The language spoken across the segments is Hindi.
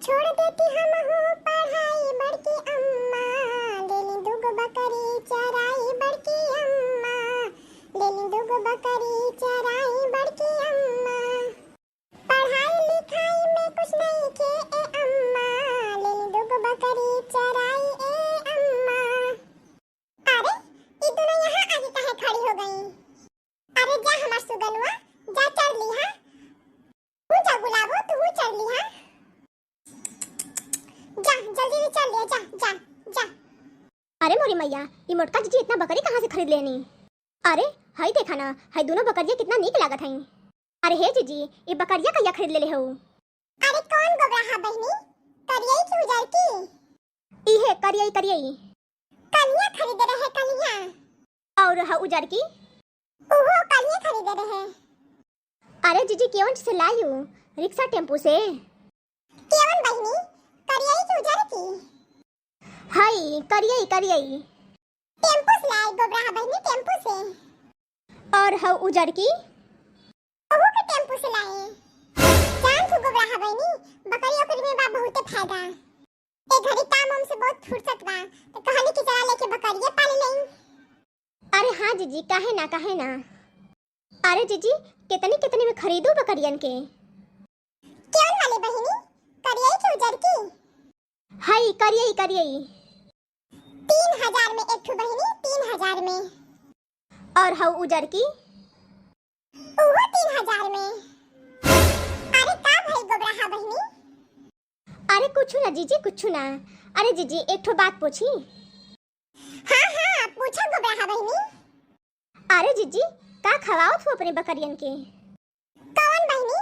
छोड़ देती हम हो पढ़ाई बड़की अम्मा, लेली दुगो बकरी चराई बड़की अम्मा, लेली दुगो बकरी चराई बड़की अम्मा। पढ़ाई लिखाई में कुछ नहीं के ए अम्मा, लेली दुगो बकरी चराई ए अम्मा। अरे ये दोनों यहाँ आगे काहे खड़ी हो गई? अरे जा हमार सुगनुआ, जा चढ़ ली हा। तू जा गुलाबो, तू चढ़ ली हा। जा जल्दी से चल ले, जा जा जा। अरे मोरी मैया, ये मोटका जीजी इतना बकरी कहाँ से खरीद लेनी? अरे हाय देखा ना, हाय दोनों बकरियाँ कितना नीक लागत हैं। अरे हे जीजी, ये बकरियाँ कहिया खरीद ले हो? अरे कौन गोबरा बहनी? करियई की उजर की? इहे करियई करियई। कलिया खरीद रहे कलिया। और हा उजर की? ओहो कलिया खरीद रहे। अरे जीजी केवन से लायू? रिक्शा टेम्पू से? केवन बहनी? करियई की उजर की? हाय करियई करियई। टेम्पू से लाई गोबरा बहनी, टेम्पू से। और हा उजर की? ओहो के टेम्पू से लाए। जान तू गोबरा बहनी, बकरी ओकरी में बा बहुत फायदा। ए घड़ी काम हम से बहुत फुर्सत बा, तो कहानी की जरा लेके बकरियां पाल लें। अरे हाँ जीजी, काहे ना काहे ना। अरे जीजी कितनी कितनी में खरीदू बकरियन के? केवन वाले बहनी? करियई की उजर की? हाय करियई करियई। 3000 में एक ठो बहनी, 3000 में। और हा उजर की? ओहो 3000 में। अरे का भाई गोबरा बहनी? अरे कुछ ना जीजी, कुछ ना। अरे जीजी एक ठो बात पूछी? हाँ हाँ पूछो गोबरा बहनी। अरे जीजी का खवाओ तू अपने बकरियन के? कौन बहनी?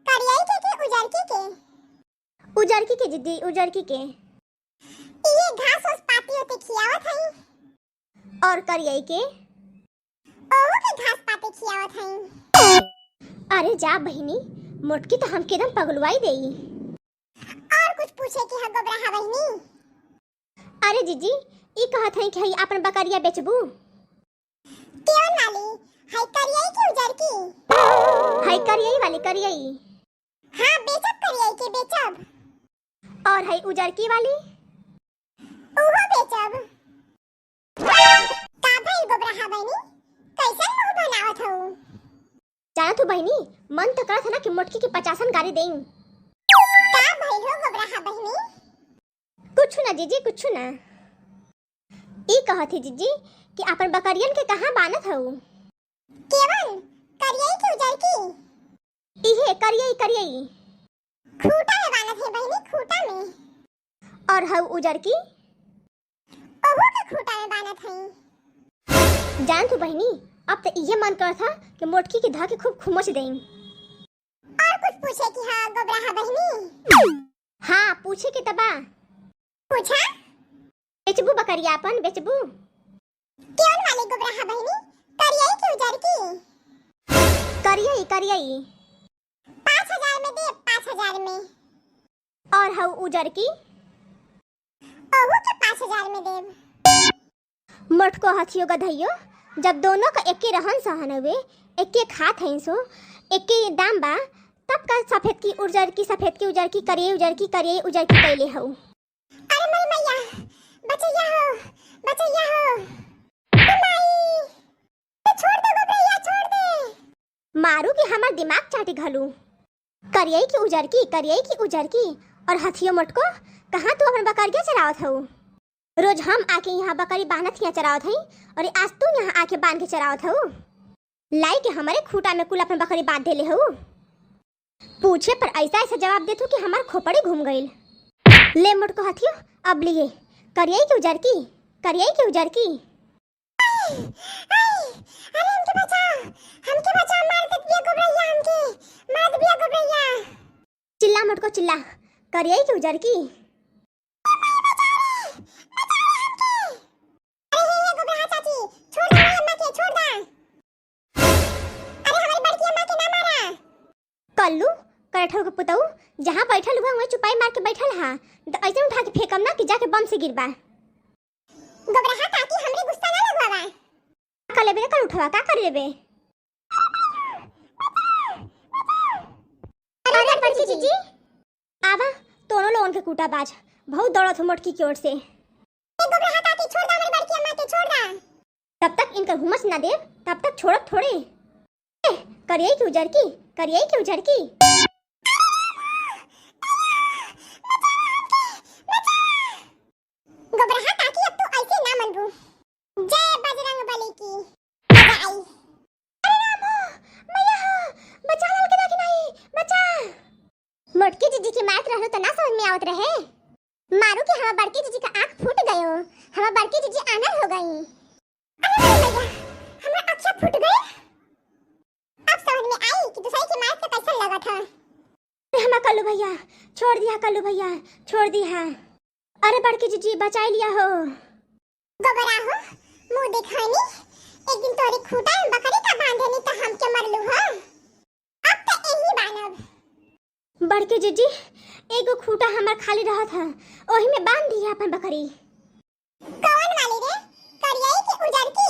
करियई के उजर के? उजर की के जीजी, उजर की के। ये घास उस पाती होते खियावत हई। और करियई के? ओहो के घास पाते खियावत हई। अरे जा बहिनी, मोटकी तो हम एकदम पगलवाई देई। और कुछ पूछे की है गोबरा बहनी? अरे जीजी ई कहत हई कि हई अपन बकरिया बेचबू? केवन वाली? हाय करियई की उजर की? हाय करियई वाली करियई। हाँ बेचब, करियई के बेचब। और हई उजर की वाली? ओहो बेचब। का भाई गोबरा बहनी, कैसन मुंह बनावत हो? जाना तू बहिनी, मन तो करत है ना कि मोटकी की 50 गाड़ी देई। का भाई हो गोबरा बहनी? कुछ ना जीजी, कुछ ना। ई कहत थी जीजी कि अपन बकरियन के कहाँ बानत हऊ? केवन? करियई की उजर की? इहे करियई करियई। खूटा में बानत है बहनी, खूटा में। और हऊ उजर की? ओहो के खूटा में बानत है। जान तू बहिनी, अब तो ये मन कर था कि मोटकी के धा के खूब खुमच दें। और कुछ पूछे की हाँ गोबरा बहनी? हाँ पूछे के तबा। पूछा? बेचबू बकरिया अपन, बेचबू? केवन वाली गोबरा बहनी? करियई की उजर की? करियई करियई। 5000 में दे, 5000 में। और हऊ उजर की? ओहो के 5000 में देब। मोटको हथियो गधइयो, जब दोनों का एके रहन सहन हुए, एके खात हईं सो, एके दाम बा, तब का सफेद की उजर की, सफेद की उजर की, करियई उजर की, करियई उजर की कैले हऊ। अरे मोर मैया, बचैया हो, बचैया हो। माई, तो छोड़ दे गोबरा, छोड़ दे। मारू कि हमार दिमाग चाटी घलू। करियई की उजर की, करियई की उजर की। और हथियो मोटको, कहाँ तू अपन बकरिया चरावत हऊ? रोज हम आके यहाँ बकरी बांधत हिया चरावत हई, और आज तू यहाँ आके बांध के चरावत हऊ। लाई के हमारे खूटा में कुल अपन बकरी बांध देले हऊ। पूछे पर ऐसा ऐसा जवाब देतू कि हमार खोपड़ी घूम गईल। ले मोटको हथियो, अब लिए करियई की उजर की, करियई की उजर की। अरे हमके बचा, मार दे दिया गोबरा, हमके मार दे दिया गोबरा। चिल्ला मोटको चिल्ला, करियई की उजर की। कल्लू करठो के पुतऊ, जहाँ बैठल हुआ वहीं चुपाई मार के बैठल हा, तो ऐसे उठा के फेंकम ना कि जाके बम से गिरबा। गोबरा ताकि हमरे गुस्सा ना लगवावा। का लेबे कर उठवा, का कर लेबे? अरे बड़की जीजी आवा, दोनों लोग कौन के कूटा बाज बहुत दौड़त हो मोटकी की ओर से। ए गोबरा हाथ आती छोड़ दा हमारी बड़की अम्मा के छोड़ दा। तब तक इनका हुमस ना दे तब तक छोड़त थोड़े। करिए की उजर की, करिए की उजर की। गोबरा हाथ आती अब तो ऐसे ना मनबू। जय बजरंग बली की जय। अरे राम हो मैया हो बचा लाल के देखी नहीं बचा। मोटकी जीजी की मारत रहलो तो ना समझ में आवत रहे। मारू के हमार बड़की जीजी का आंख फूट गयो, हमार बड़की जीजी आनर हो गई। अरे भैया हमारा अक्षा फूट गए। अब समझ में आई कि दूसरे की मार से कैसा लगा था। हमार कल्लू भैया छोड़ दिया, कल्लू भैया छोड़ दिया। अरे बड़की जीजी बचा लिया हो। गोबरा हो मुंह दिखानी एक दिन तोरी खूटा में बकरी का बांधनी तो हम के मरलू हो। अब तो यही बानब। बड़की जीजी एगो खूटा हमार खाली रहा था ओही में बांध दिया अपन बकरी। कौन वाली रे करियाई की उजर की।